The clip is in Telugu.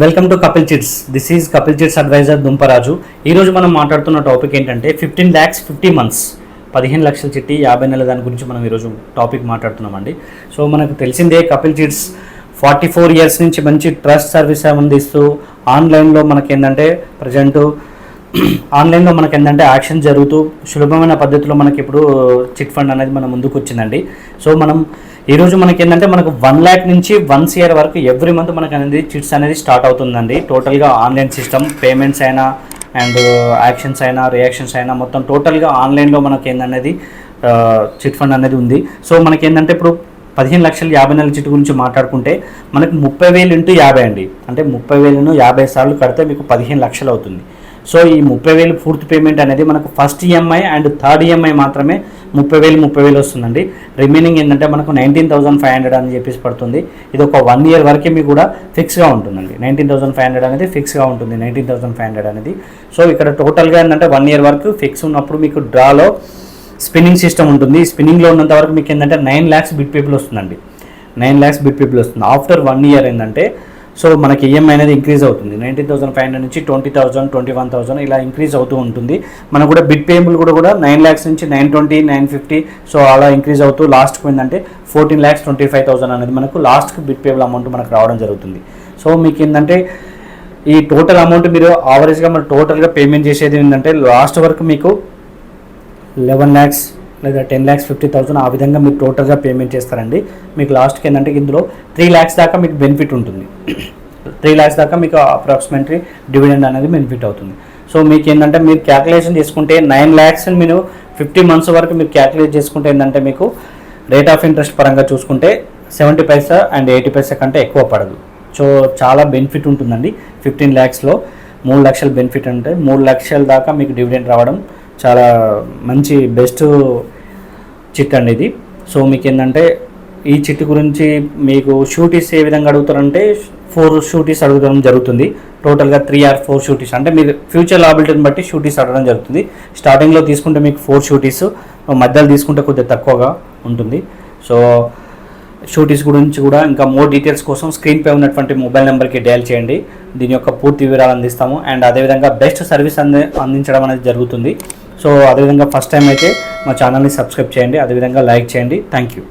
Welcome to Kapil Chits. This is Kapil Chits advisor Dumparaju. ఈరోజు మనం మాట్లాడుతున్న టాపిక్ ఏంటంటే 15 lakhs 50 months, 15 లక్షల చిట్టి 50 నెలల దాని గురించి మనం ఈరోజు టాపిక్ మాట్లాడుతున్నామండి. సో మనకు తెలిసిందే కపిల్ చిట్స్ 44 years నుంచి మంచి ట్రస్ట్ సర్వీస్ అందిస్తూ ఆన్లైన్లో మనకేంటంటే ఆన్లైన్లో మనకేంటంటే యాక్షన్ జరుగుతూ సులభమైన పద్ధతిలో మనకి ఇప్పుడు చిట్ ఫండ్ అనేది మన ముందుకు వచ్చిందండి. సో మనం ఈరోజు మనకి ఏంటంటే మనకు 1 lakh నుంచి 1 CR వరకు ఎవ్రీ మంత్ మనకు అనేది చిట్స్ అనేది స్టార్ట్ అవుతుందండి. టోటల్గా ఆన్లైన్ సిస్టమ్, పేమెంట్స్ అయినా అండ్ యాక్షన్స్ అయినా రియాక్షన్స్ అయినా మొత్తం టోటల్గా ఆన్లైన్లో మనకి ఏందనేది చిట్ ఫండ్ అనేది ఉంది. సో మనకి ఏంటంటే ఇప్పుడు 15 లక్షల 50 నెలల చిట్టు గురించి మాట్లాడుకుంటే మనకు 30,000 × 50 అండి. అంటే 30,000ను 50 సార్లు కడితే మీకు 15 లక్షలు అవుతుంది. సో ఈ 30,000 పూర్తి పేమెంట్ అనేది మనకు first EMI and third EMI మాత్రమే 30,000 వస్తుందండి. రిమైనింగ్ ఏంటంటే మనకు 19,500 అని చెప్పేసి పడుతుంది. ఇది ఒక 1 year వరకే మీకు కూడా ఫిక్స్గా ఉంటుందండి. 19,500 అనేది ఫిక్స్గా ఉంటుంది. 19,500 అనేది. సో ఇక్కడ టోటల్గా ఏంటంటే 1 year వరకు ఫిక్స్ ఉన్నప్పుడు మీకు డ్రాలో స్పిన్నింగ్ సిస్టమ్ ఉంటుంది. స్పిన్నింగ్లో ఉన్నంత వరకు మీకు ఏంటంటే 9 lakhs బిట్ పీపుల్ వస్తుందండి. 9 lakhs బిట్ పీపుల్ వస్తుంది. ఆఫ్టర్ 1 year ఏంటంటే సో మనకి ఈఎంఐ అనేది ఇంక్రీజ్ అవుతుంది. 19,500 నుంచి 20,000, 21,000 ఇలా ఇంక్రీజ్ అవుతూ ఉంటుంది. మనకు కూడా బిట్ పేబుల్ కూడా 9 lakhs నుంచి 920, 950 సో అలా ఇంక్రీజ్ అవుతూ లాస్ట్కి ఏంటంటే 14,25,000 అనేది మనకు లాస్ట్కి బిట్ పేబుల్ అమౌంట్ మనకు రావడం జరుగుతుంది. సో మీకు ఏంటంటే ఈ టోటల్ అమౌంట్ మీరు యావరేజ్గా మన టోటల్గా పేమెంట్ చేసేది ఏంటంటే లాస్ట్ వరకు మీకు 11 lakhs లేదా 10,50,000 ఆ విధంగా మీరు టోటల్గా పేమెంట్ చేస్తారండి. మీకు లాస్ట్కి ఏంటంటే ఇందులో 3 lakhs దాకా మీకు బెనిఫిట్ ఉంటుంది. 3 lakhs దాకా మీకు అప్రాక్సిమేట్లీ డివిడెండ్ అనేది బెనిఫిట్ అవుతుంది. సో మీకు ఏంటంటే మీరు క్యాలిక్యులేషన్ చేసుకుంటే 9 lakhs మీరు 50 months వరకు మీరు క్యాలిక్యులేట్ చేసుకుంటే ఏంటంటే మీకు రేట్ ఆఫ్ ఇంట్రెస్ట్ పరంగా చూసుకుంటే 70 paisa అండ్ 80 paisa కంటే ఎక్కువ పడదు. సో చాలా బెనిఫిట్ ఉంటుందండి. 15 lakhsలో 3 లక్షల బెనిఫిట్ అంటే 3 లక్షల దాకా మీకు డివిడెండ్ రావడం చాలా మంచి బెస్ట్ చిట్ అండి ఇది. సో మీకు ఏంటంటే ఈ చిట్ గురించి మీకు షూటీస్ ఏ విధంగా అడుగుతారంటే 4 షూటీస్ అడగడం జరుగుతుంది. టోటల్గా 3 or 4 షూటీస్ అంటే మీరు ఫ్యూచర్ లాబిలిటీని బట్టి షూటీస్ అడగడం జరుగుతుంది. స్టార్టింగ్లో తీసుకుంటే మీకు 4 షూటీస్, మధ్యలో తీసుకుంటే కొద్దిగా తక్కువగా ఉంటుంది. సో షూటీస్ గురించి కూడా ఇంకా మోర్ డీటెయిల్స్ కోసం స్క్రీన్పై ఉన్నటువంటి మొబైల్ నెంబర్కి డయల్ చేయండి. దీని యొక్క పూర్తి వివరాలు అందిస్తాము. అండ్ అదేవిధంగా బెస్ట్ సర్వీస్ అందించడం అనేది జరుగుతుంది. సో అదేవిధంగా ఫస్ట్ టైం అయితే మా ఛానల్ని సబ్స్క్రైబ్ చేయండి, అదేవిధంగా లైక్ చేయండి. Thank you.